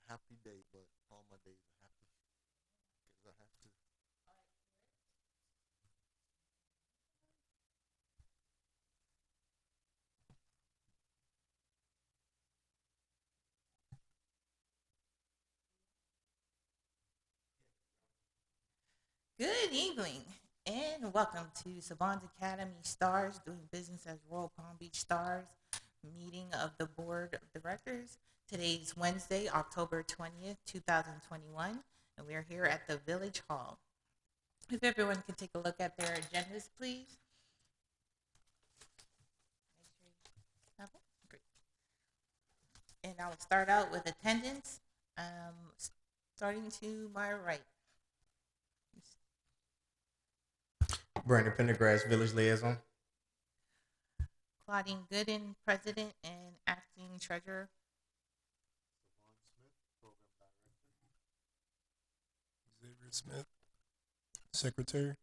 happy day, but all my days are happy because I have to. Good evening and welcome to Savant Academy Stars doing business as Royal Palm Beach Stars meeting of the board of directors. Today's Wednesday, October 20th, 2021, and we are here at the Village Hall. If everyone can take a look at their agendas, please. Make sure you have it. Great. And I will start out with attendance. Um, Starting to my right, Brandon Pendergrass, Village Liaison. Claudine Gooden, president and acting treasurer. Savon Smith, program director. Xavier Smith, Secretary.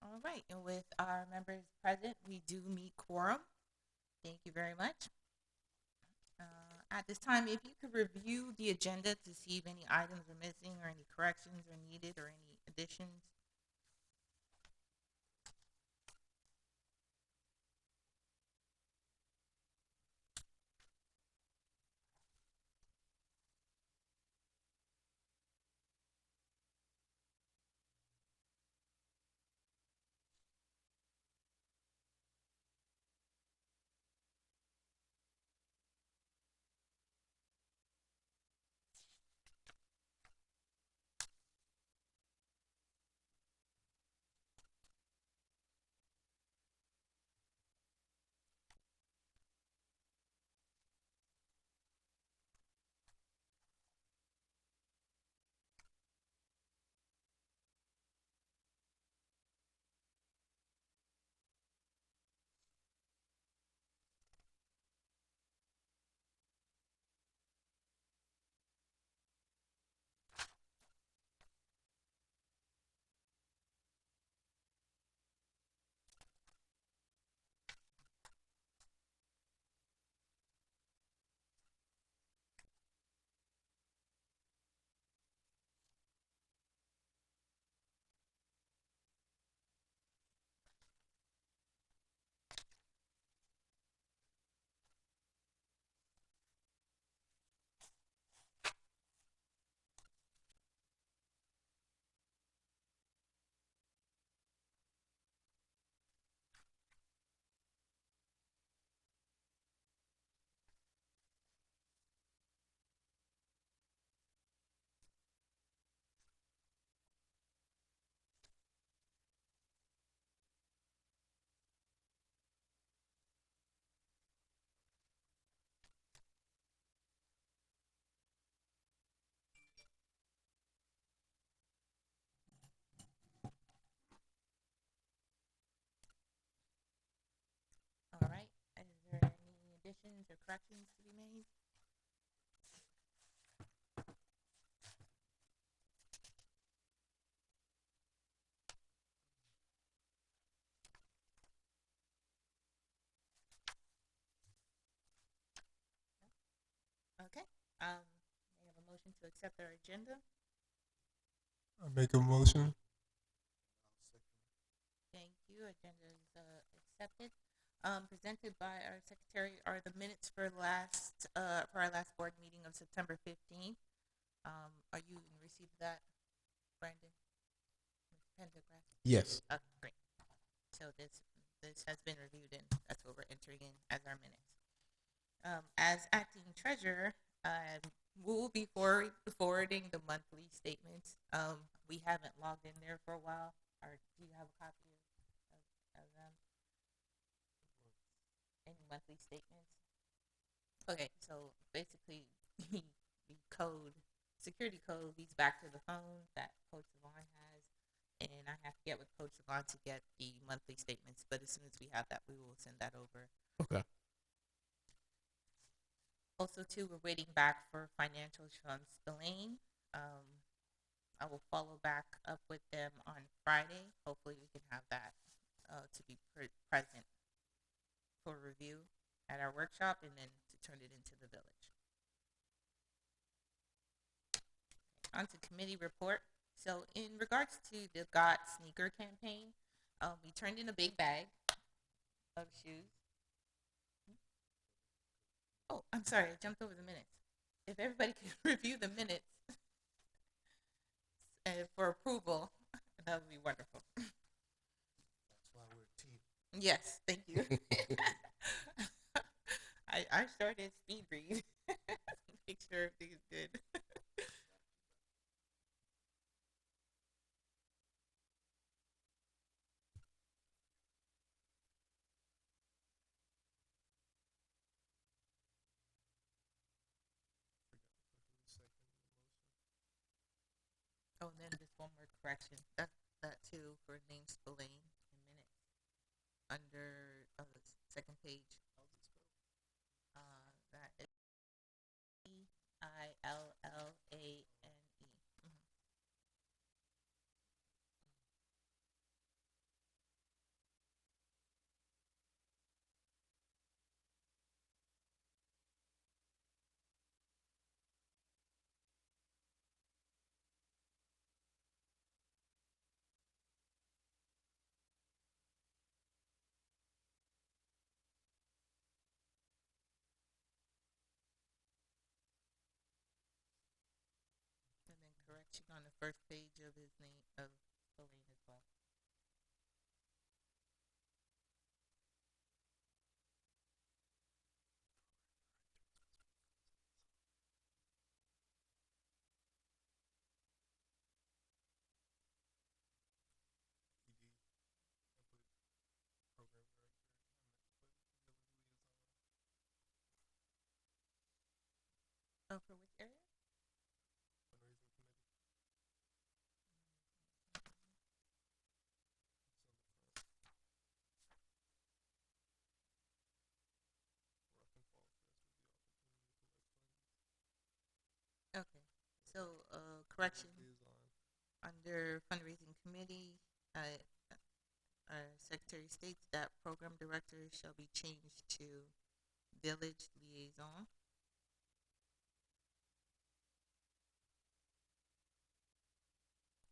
All right, and with our members present, we do meet quorum. Thank you very much. At this time, if you could review the agenda to see if any items are missing or any corrections are needed or any additions. All right, is there any additions or corrections to be made? Okay, may I have a motion to accept our agenda? I make a motion. I'll second. Thank you. Agenda is accepted. Presented by our secretary are the minutes for our last board meeting of September 15th. Are you in receipt of that, Brandon? Mr. Pendergrass? Yes. Great. So this has been reviewed and that's what we're entering in as our minutes. As acting treasurer, we will be forwarding the monthly statements. We haven't logged in there for a while. Or do you have a copy of them? Any monthly statements? Okay, so basically, the code, security code leads back to the phone that Coach Savon has, and I have to get with Coach Savon to get the monthly statements. But as soon as we have that, we will send that over. Okay. Also, too, we're waiting back for financials from Spillane. I will follow back up with them on Friday. Hopefully, we can have that to be present for review at our workshop and then to turn it into the village. On to committee report. So, in regards to the Got sneaker campaign, we turned in a big bag of shoes. Oh, I'm sorry, I jumped over the minutes. If everybody could review the minutes for approval, that would be wonderful. That's why we're a team. Yes, thank you. I started speed read. Make sure everything is good. Oh, and then just one more correction. That too for name spelling in minutes under the second page. That is Illane. Mhm. And then correction on the first page of his name of spelling as well. Oh, for which area? Okay. So, correction under fundraising committee, secretary states that program director shall be changed to village liaison.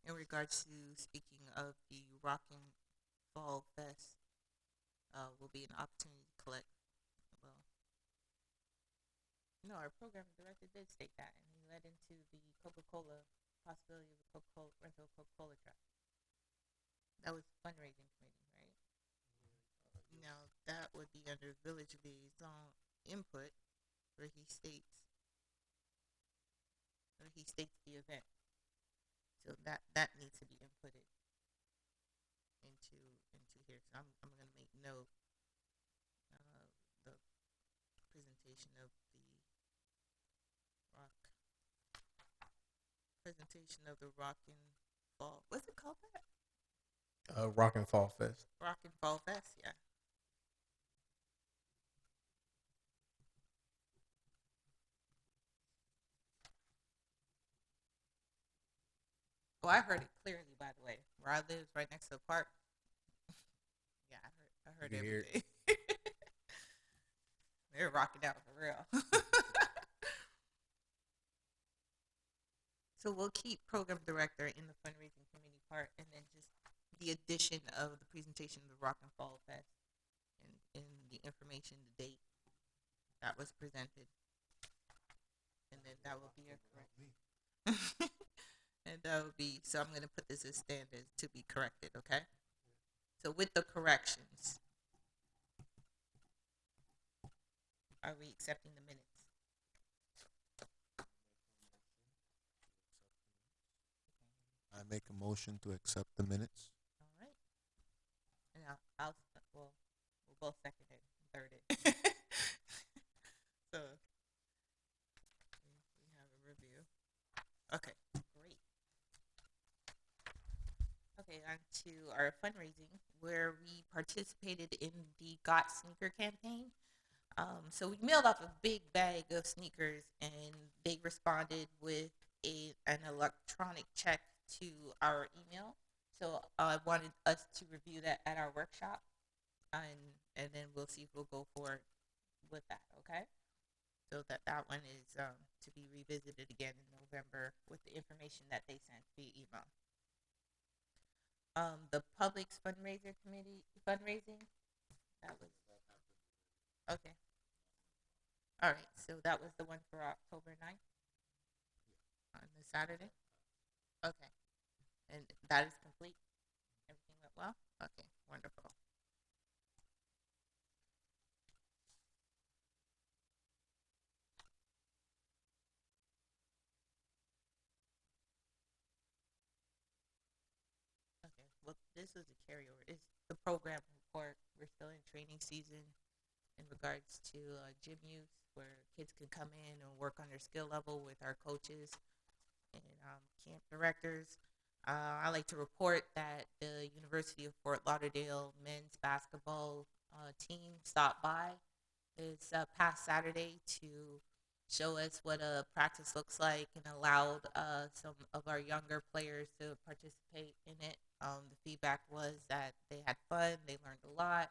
In regards to speaking of the Rockin' Fall Fest, will be an opportunity to collect. Well, no, our program director did state that, and he led into the Coca-Cola possibility of a Coca-Cola rental Coca-Cola truck. That was fundraising committee, right? Now that would be under village liaison input, where he states the event. So that needs to be inputted into here. So I'm gonna make note the presentation of the rock Rockin' Fall. What's it called? That Rock and Fall Fest. Rockin' Fall Fest. Yeah. Oh, I heard it clearly. By the way, where I live, right next to the park. Yeah, I heard You hear everything. They're rocking out for real. So we'll keep program director in the fundraising committee part, and then just the addition of the presentation of the Rock and Fall Fest and the information, the date that was presented, and then that will be a correct. And that would be so. I'm going to put this as standard to be corrected. Okay. So with the corrections, are we accepting the minutes? I make a motion to accept the minutes. All right. And we'll both second it, and third it. So we have a review. Okay, great. Okay, on to our fundraising, where we participated in the Got Sneaker campaign. So we mailed off a big bag of sneakers, and they responded with an electronic check to our email. So I wanted us to review that at our workshop, and then we'll see if we'll go forward with that. Okay. So that one is to be revisited again in November with the information that they sent via email. The public's fundraiser committee fundraising, that was okay. All right, so that was the one for October 9th on the Saturday. Okay, and that is complete. Everything went well. Okay, wonderful. Okay, well, this was a carryover. It's the program report. We're still in training season in regards to gym use, where kids can come in and work on their skill level with our coaches and camp directors. I like to report that the University of Fort Lauderdale men's basketball team stopped by this past Saturday to show us what a practice looks like and allowed some of our younger players to participate in it. The feedback was that they had fun, they learned a lot,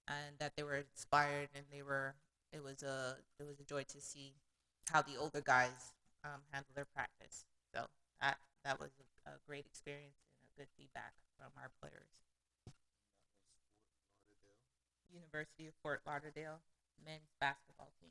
and that they were inspired, and it was a joy to see how the older guys handle their practice. So that was a great experience and a good feedback from our players. University of Fort Lauderdale men's basketball team.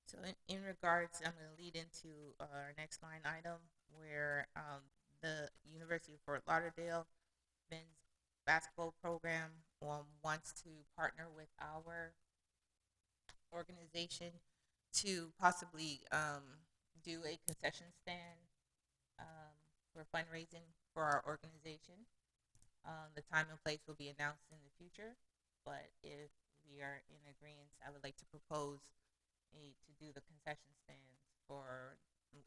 So in regards, I'm going to lead into our next line item where the University of Fort Lauderdale men's basketball program wants to partner with our organization to possibly do a concession stand um, for fundraising for our organization. The time and place will be announced in the future, but if we are in agreement, I would like to propose to do the concession stands for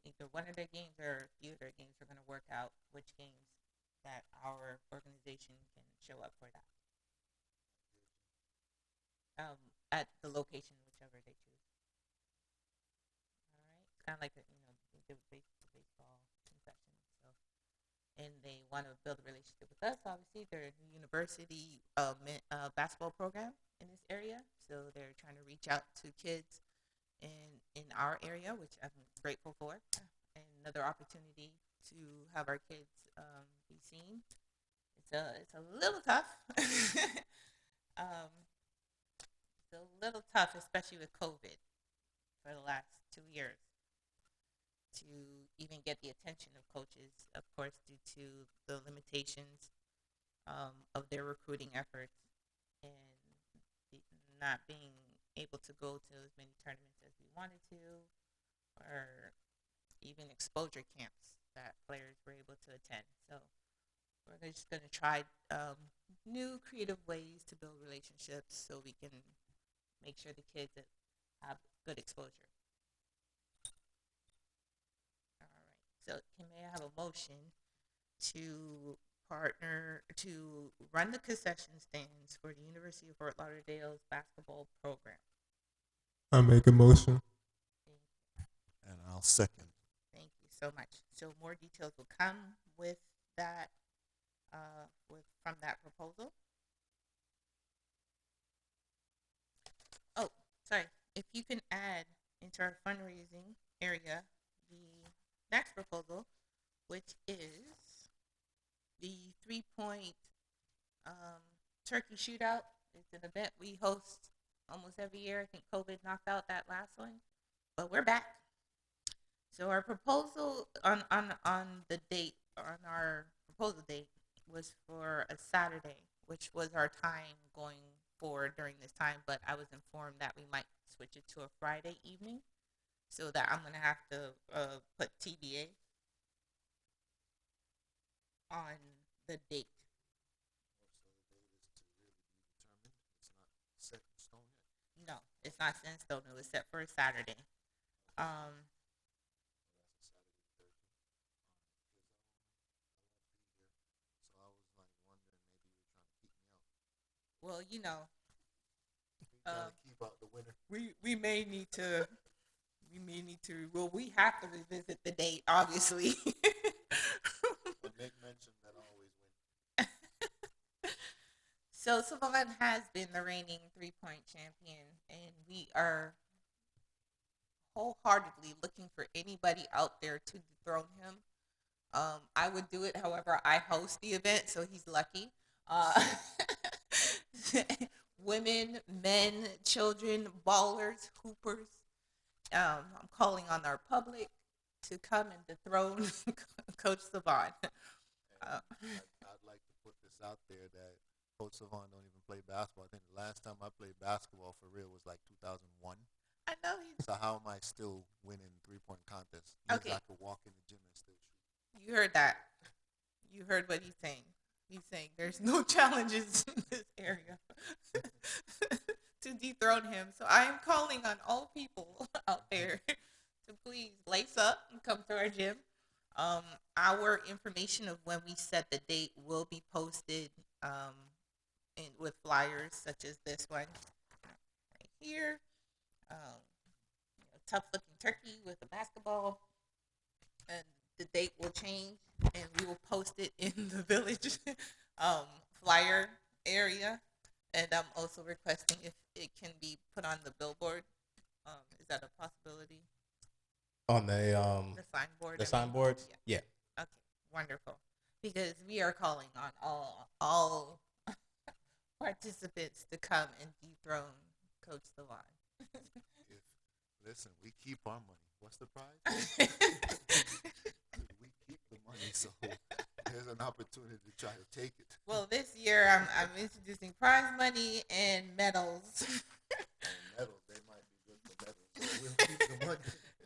either one of their games or a few of their games. We're going to work out which games that our organization can show up for that at the location, whichever they choose. All right, it's kind of like the baseball concession. So, and they want to build a relationship with us. Obviously, they're a university basketball program in this area, so they're trying to reach out to kids in our area, which I'm grateful for. And another opportunity to have our kids be seen. It's a little tough. um, it's a little tough, especially with COVID for the last 2 years, to even get the attention of coaches. Of course, due to the limitations of their recruiting efforts and not being able to go to as many tournaments as we wanted to, or even exposure camps that players were able to attend. So we're just going to try new creative ways to build relationships so we can make sure the kids have good exposure. All right. So may I have a motion to partner to run the concession stands for the University of Fort Lauderdale's basketball program? I make a motion. And I'll second. Thank you so much. So more details will come with that, from that proposal. Oh, sorry. If you can add into our fundraising area the next proposal, which is the 3-point turkey shootout. It's an event we host almost every year. I think COVID knocked out that last one, but we're back. So our proposal on the date, on our proposal date, was for a Saturday, which was our time going forward during this time. But I was informed that we might switch it to a Friday evening, so that I'm gonna have to put TBA on the date. So the date is to really be determined. It's not set in stone yet. No, it's not set in stone. It was set for a Saturday. Um, Well, that's a Saturday the 13th. Because I was like wondering maybe you were trying to keep me out. well, You trying to keep out the winner. we may need to we have to revisit the date, obviously. So Savon has been the reigning 3-point champion, and we are wholeheartedly looking for anybody out there to dethrone him. I would do it, however, I host the event, so he's lucky. Uh, Women, men, children, ballers, hoopers. I'm calling on our public to come and dethrone Coach Savon. Uh, I'd like to put this out there that Coach Savon don't even play basketball. I think the last time I played basketball for real was like 2001. I know he's So how am I still winning 3-point contests? Means okay. I could walk in the gym and still shoot. You heard that. You heard what he's saying. He's saying there's no challenges in this area to dethrone him. So I am calling on all people out there to please lace up and come to our gym. Our information of when we set the date will be posted with flyers such as this one right here. Tough looking turkey with a basketball, and the date will change, and we will post it in the village um, flyer area. And I'm also requesting if it can be put on the billboard. Is that a possibility? On The signboard. the signboards. Yeah. Yeah. Okay. Wonderful. Because we are calling on all participants to come and dethrone Coach Savon. Listen, we keep our money. What's the prize? We keep the money, so there's an opportunity to try to take it. Well, this year I'm introducing prize money and medals. And medals, they might be good for medals. So we'll keep the money.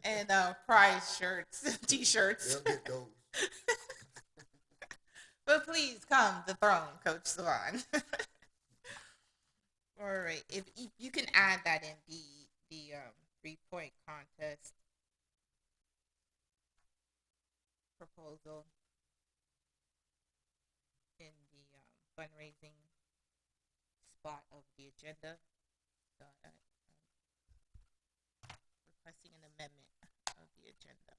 And prize shirts, t-shirts. They'll get those. But please come dethrone Coach Savon. All right, if you can add that in the 3-point contest proposal in the fundraising spot of the agenda. So requesting an amendment of the agenda.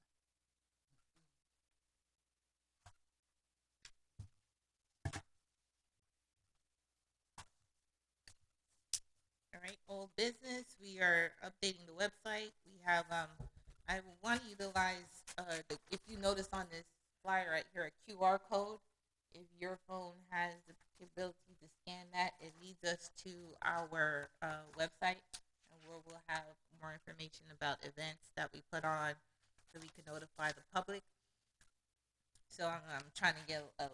All right, old business. We are updating the website. We have I want to utilize if you notice on this flyer right here a QR code. If your phone has the ability to scan that, it leads us to our website, and where we'll have more information about events that we put on, so we can notify the public. So I'm trying to get a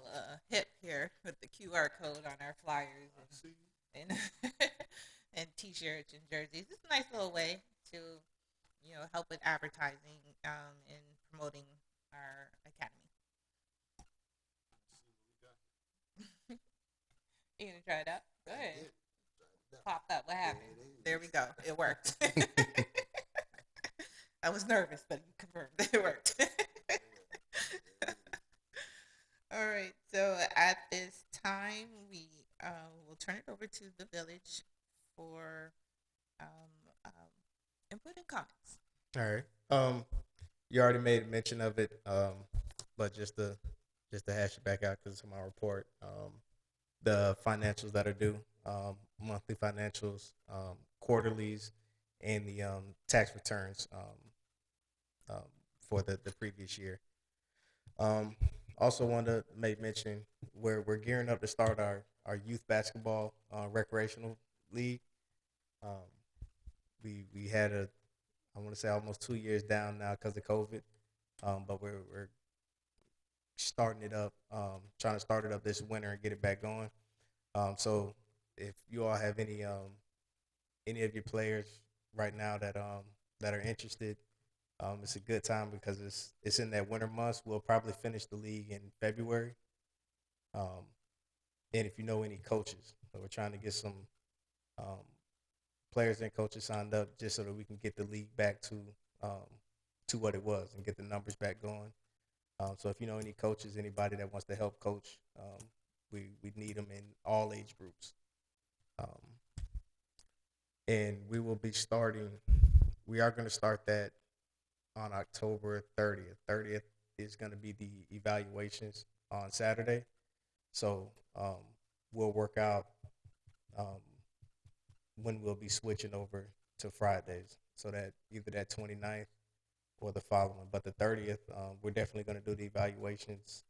hip here with the QR code on our flyers and and t-shirts and jerseys. It's a nice little way to help with advertising and promoting our academy. You gonna try it out? Go ahead. Pop up. What happened? There we go. It worked. I was nervous, but you confirmed it worked. All right. So at this time, we will turn it over to the village for input and comments. All right. You already made mention of it, but just to hash it back out because it's in my report. The financials that are due, monthly financials, quarterlies, and the tax returns for the previous year. Also want to make mention we're gearing up to start our youth basketball recreational league. Um, we had I want to say almost 2 years down now because of COVID, but we're starting it up, trying to start it up this winter and get it back going. So if you all have any of your players right now that are interested, it's a good time because it's in that winter months. We'll probably finish the league in February. Um, and if you know any coaches, we're trying to get some um, players and coaches signed up just so that we can get the league back to what it was and get the numbers back going. So if you know any coaches, anybody that wants to help coach, we need them in all age groups. Um, and we will be starting. We are going to start that on October 30th. 30th is going to be the evaluations on Saturday. So we'll work out um, when we'll be switching over to Fridays. So that either that 29th or the following. But the 30th, we're definitely going to do the evaluations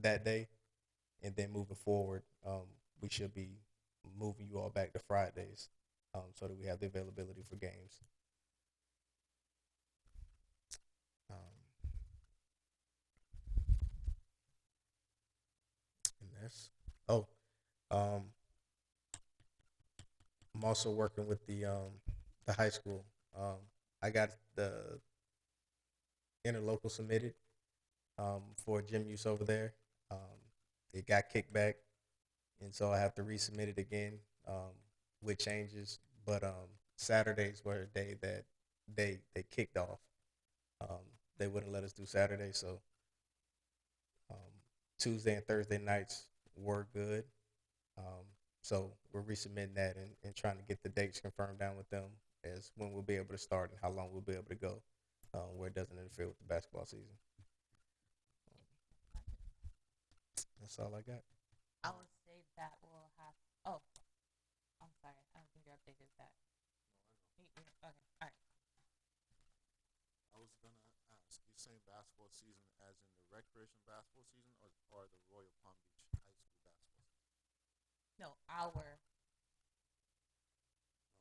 that day. And then moving forward, we should be moving you all back to Fridays so that we have the availability for games. Um, and that's, oh, um, I'm also working with the high school. Um, I got the interlocal submitted for gym use over there. Um, it got kicked back, and so I have to resubmit it again with changes. But Saturdays were a day that they kicked off. Um, they wouldn't let us do Saturday, so um, Tuesday and Thursday nights were good. So we're resubmitting that and trying to get the dates confirmed down with them as when we'll be able to start and how long we'll be able to go, where it doesn't interfere with the basketball season. That's all I got. I would say that we'll have. Oh, I'm sorry. I don't think you updated that. Okay. All right. I was gonna ask, you saying basketball season as in the recreation basketball season or the Royal Palm Beach High School basketball season? No, our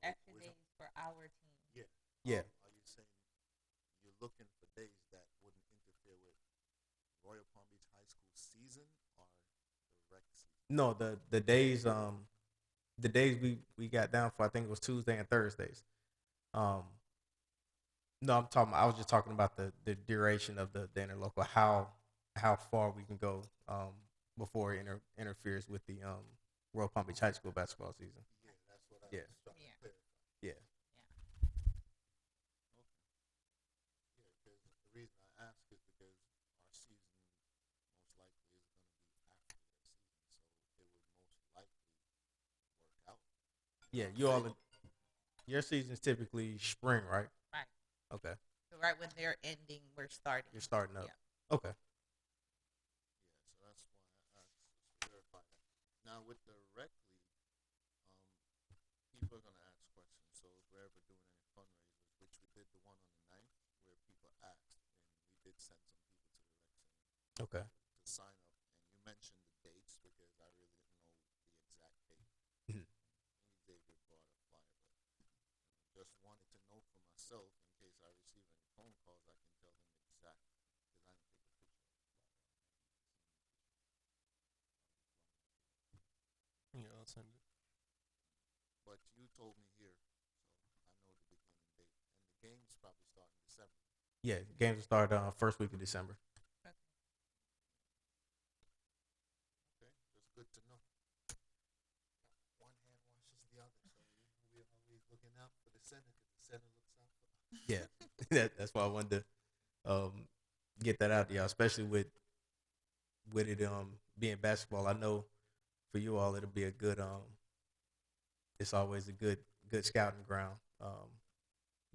No, extra days for our team. yeah. Yeah. Are you saying you're looking for days that wouldn't interfere with Royal Palm Beach High School season or the rec season? No, the days we got down for I think it was Tuesday and Thursdays. Um, no, I was just talking about the duration of the interlocal, how far we can go before it interferes with the Royal Palm Beach High School basketball season. Yeah, that's what I Yeah. was trying Yeah. to clarify. Yeah. Okay. Yeah, because the reason I ask is because our season most likely is going to be after their season, so it would most likely work out. Yeah, You know what I'm saying? your season's typically spring, right? Right. Okay. So right when they're ending, we're starting. You're starting up. Yeah. Okay. Yeah, so that's why I asked to verify that. Now with the rec league, people are gonna ask questions. So if we're ever doing any fundraisers, which we did the one on the 9th, where people asked, and we did send some people to the rec center Okay. to sign up, and you mentioned the dates because I really didn't know the exact date. Mhm. Xavier brought a flyer, but just wanted to know for myself in case I receive any phone calls, I can tell them exact because I didn't take a picture of the flyer. Yeah, I'll send it. But you told me here, so I know the beginning date, and the games probably start in December. Yeah, games will start first week of December. Okay, that's good to know. One hand washes the other, so we're always looking out for the center because the center looks out for us. Yeah, that's why I wanted to get that out to y'all, especially with it being basketball. I know for you all it'll be a good it's always a good scouting ground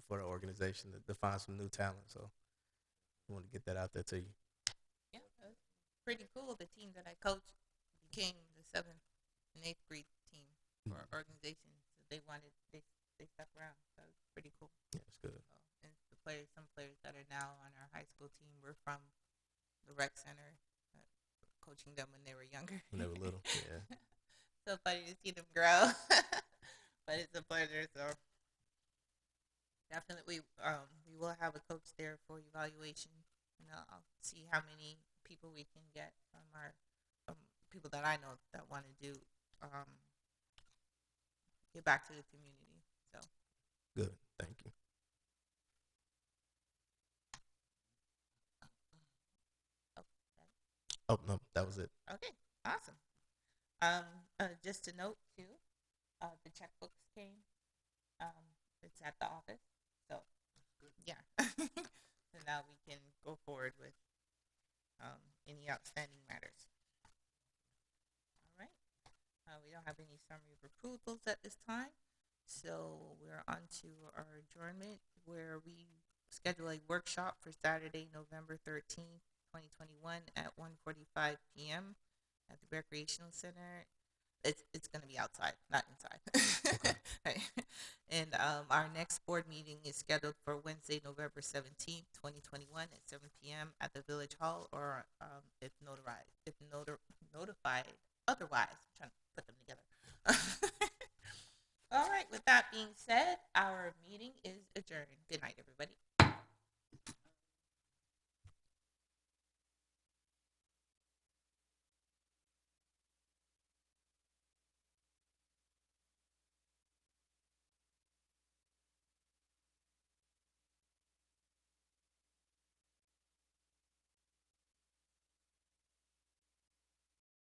for the organization to find some new talent. So I want to get that out there to you. Yeah, it was pretty cool. The team that I coached became the 7th and 8th grade team for our organization. So they stuck around. So it's pretty cool. Yeah, it's good. So, and some players that are now on our high school team were from the rec center, coaching them when they were younger. When they were little. Yeah. So funny to see them grow. But it's a pleasure. So definitely, we will have a coach there for evaluation, and I'll see how many people we can get from people that I know that want to do get back to the community. So Good. Thank you. Oh no, that was it. okay, awesome. Just a note too, the checkbooks came. It's at the office, so yeah. So now we can go forward with any outstanding matters. All right. We don't have any summary of approvals at this time, so we're on to our adjournment where we schedule a workshop for Saturday, November 13th, 2021 at 1:45 p.m. at the Recreational Center. It's going to be outside, not inside. Right. And our next board meeting is scheduled for Wednesday, November 17th, 2021 at 7 p.m. at the Village Hall, or if notified otherwise. I'm trying to put them together. All right, with that being said, our meeting is adjourned. Good night, everybody.